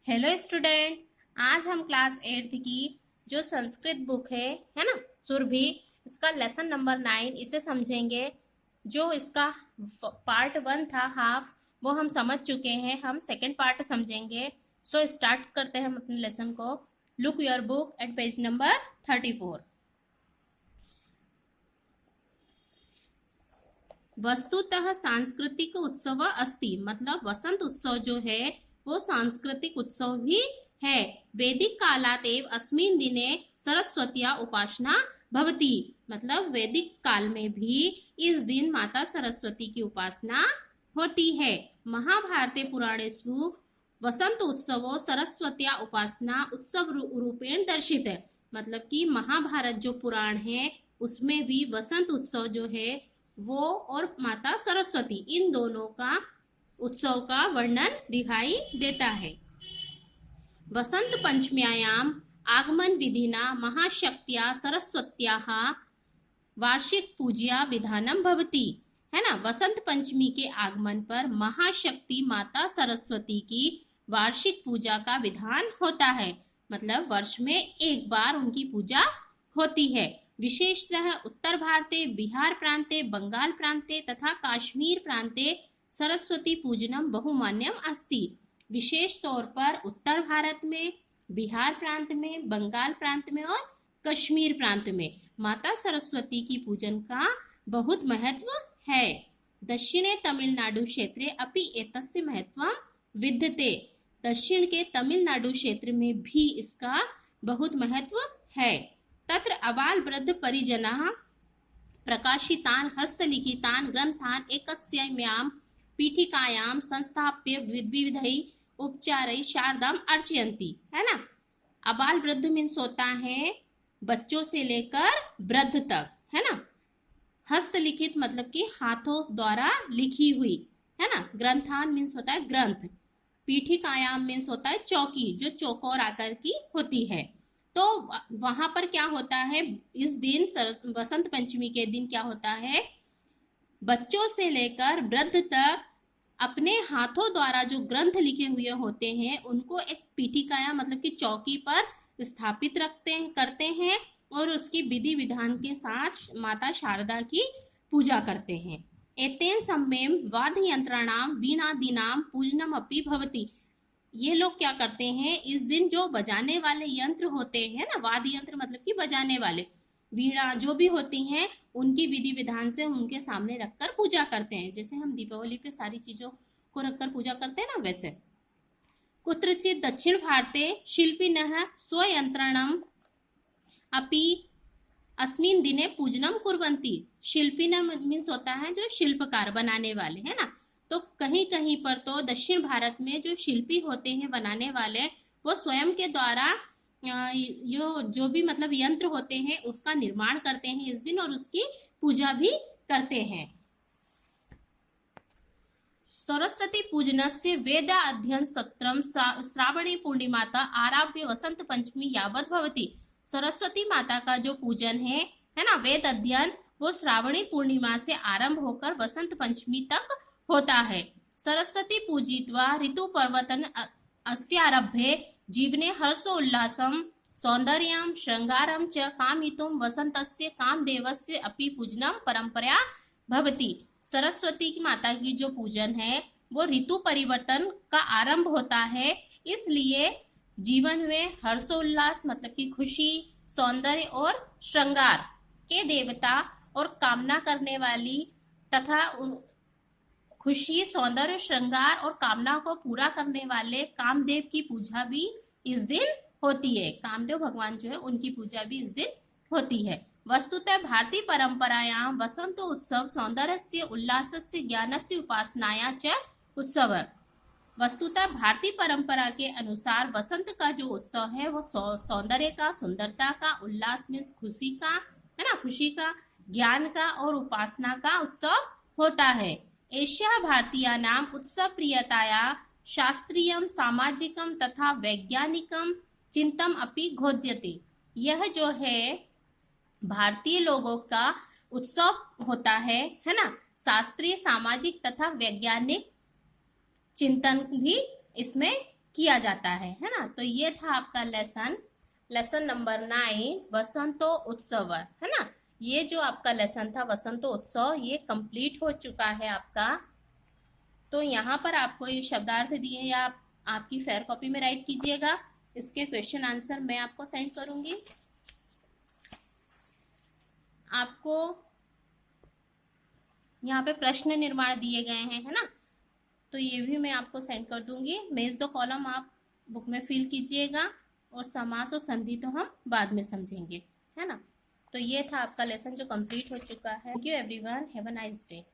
Hello student. आज हम class 8th की जो संस्कृत बुक है ना, सुरभि, इसका लेसन नंबर 9 इसे समझेंगे। जो इसका पार्ट 1 था हाफ, वो हम समझ चुके हैं। हम सेकंड पार्ट समझेंगे। सो स्टार्ट करते हैं हम अपने लेसन को। Look your book at page number 34। वस्तुतः सांस्कृतिक उत्सव अस्ति, मतलब वसंत उत्सव जो है वो सांस्कृतिक उत्सव भी है। वैदिक कालात एव अस्मिन् दिने सरस्वत्या उपासना भवति, मतलब वैदिक काल में भी इस दिन माता सरस्वती की उपासना होती है। महाभारते पुराणेषु वसंत उत्सवो सरस्वत्या उपासना उत्सव रूपेण दर्शित है, मतलब कि महाभारत जो पुराण है उसमें भी वसंत उत्सव जो है वो और माता सरस्वती इन दोनों का उत्सव का वर्णन दिखाई देता है। वसंत पंचम्यायाम आगमन विधिना महाशक्त्या सरस्वत्याः वार्षिक पूजा विधानम भवति, है ना। वसंत पंचमी के आगमन पर महाशक्ति माता सरस्वती की वार्षिक पूजा का विधान होता है, मतलब वर्ष में एक बार उनकी पूजा होती है। विशेषतः उत्तर भारते, बिहार प्रांते, बंगाल प्रांते तथा काश्मीर प्रांते सरस्वती पूजनम बहुमान्यम अस्ति। विशेष तौर पर उत्तर भारत में, बिहार प्रांत में, बंगाल प्रांत में और कश्मीर प्रांत में माता सरस्वती की पूजन का बहुत महत्व है। दक्षिणे तमिलनाडु क्षेत्रे अपि एतस्य महत्वं विद्यते, दक्षिण के तमिलनाडु क्षेत्र में भी इसका बहुत महत्व है। तत्र अबाल वृद्ध परिजनाः प्रकाशितान् हस्तलिखितान् ग्रंथान् एकस्यां पीठिकायां संस्थाप्य विविधैः उपचारैः शारदाम् अर्चयन्ति, है ना। अबाल वृद्ध मीन्स होता है बच्चों से लेकर वृद्ध तक, है ना। हस्तलिखित मतलब कि हाथों द्वारा लिखी हुई, है ना। ग्रंथान मीन्स होता है ग्रंथ। पीठिकायाम मीन्स होता है चौकी, जो चौकोर आकार की होती है। तो वहां पर क्या होता है, इस दिन वसंत पंचमी के दिन क्या होता है, बच्चों से लेकर वृद्ध तक अपने हाथों द्वारा जो ग्रंथ लिखे हुए होते हैं उनको एक पीठिकाया मतलब कि चौकी पर स्थापित करते हैं और उसकी विधि विधान के साथ माता शारदा की पूजा करते हैं। एतेन सम्यम वाद्य यंत्राणाम वीणादीनाम पूजनम अपि भवति, ये लोग क्या करते हैं, इस दिन जो बजाने वाले यंत्र होते हैं ना, वाद्य यंत्र मतलब कि बजाने वाले, वीणा जो भी होती हैं उनकी विधि विधान से उनके सामने रखकर पूजा करते हैं। जैसे हम दीपावली पे सारी चीजों को रखकर पूजा करते हैं ना, वैसे। कुत्रचित दक्षिण भारते शिल्पिनः स्वयंत्रणम अपि अस्मिन् दिने पूजनम कुर्वन्ति। शिल्पिनः मीन्स होता है जो शिल्पकार, बनाने वाले, है ना। तो कहीं कहीं पर तो दक्षिण भारत में जो शिल्पी होते हैं बनाने वाले, वो स्वयं के द्वारा जो भी मतलब यंत्र होते हैं उसका निर्माण करते हैं इस दिन और उसकी पूजा भी करते हैं। सरस्वती पूजनस्य वेद अध्ययन सत्रम श्रावणी पूर्णिमाता आरभ्य वसंत पंचमी यावत भवति। सरस्वती माता का जो पूजन है ना, वेद अध्ययन, वो श्रावणी पूर्णिमा से आरंभ होकर वसंत पंचमी तक होता है। सरस्वती पूजित्वा ऋतु परिवर्तन अस्यारभ्ये जीवने हर्षोल्लासं सौंदर्यं श्रृंगारं च कामयितुं वसंतस्य कामदेवस्य अपि पूजनम परंपरा भवति। सरस्वती की माता की जो पूजन है वो ऋतु परिवर्तन का आरंभ होता है, इसलिए जीवन में हर्षोल्लास मतलब कि खुशी, सौंदर्य और श्रृंगार के देवता और कामना करने वाली तथा खुशी, सौंदर्य, श्रृंगार और कामना को पूरा करने वाले कामदेव की पूजा भी इस दिन होती है। कामदेव भगवान जो है उनकी पूजा भी इस दिन होती है। वस्तुतः भारतीय परंपरायां वसंत उत्सव सौंदर्यस्य उल्लासस्य ज्ञानस्य उपासनाया च उत्सव। वस्तुतः भारतीय परंपरा के अनुसार वसंत का जो उत्सव है वो सौंदर्य का, सुंदरता का, उल्लास में खुशी का, है ना, खुशी का, ज्ञान का और उपासना का उत्सव होता है। एशिया भारतीयानाम उत्सव प्रियताया शास्त्रीयम, सामाजिकम तथा वैज्ञानिकम चिंतम अपि घोद्यते। यह जो है भारतीय लोगों का उत्सव होता है ना, शास्त्रीय, सामाजिक तथा वैज्ञानिक चिंतन भी इसमें किया जाता है ना। तो ये था आपका लेसन नंबर 9 वसंतो उत्सव, है ना। ये जो आपका लेसन था वसंतो उत्सव, ये कंप्लीट हो चुका है आपका। तो यहाँ पर आपको ये शब्दार्थ दिए या आपकी फेयर कॉपी में राइट कीजिएगा। इसके क्वेश्चन आंसर मैं आपको सेंड करूंगी। आपको यहाँ पे प्रश्न निर्माण दिए गए हैं, है ना। तो ये भी मैं आपको सेंड कर दूंगी। मेज द कॉलम आप बुक में फिल कीजिएगा, और समास और संधि तो हम बाद में समझेंगे, है ना। तो ये था आपका लेसन जो कंप्लीट हो चुका है। Thank you everyone, have a nice day.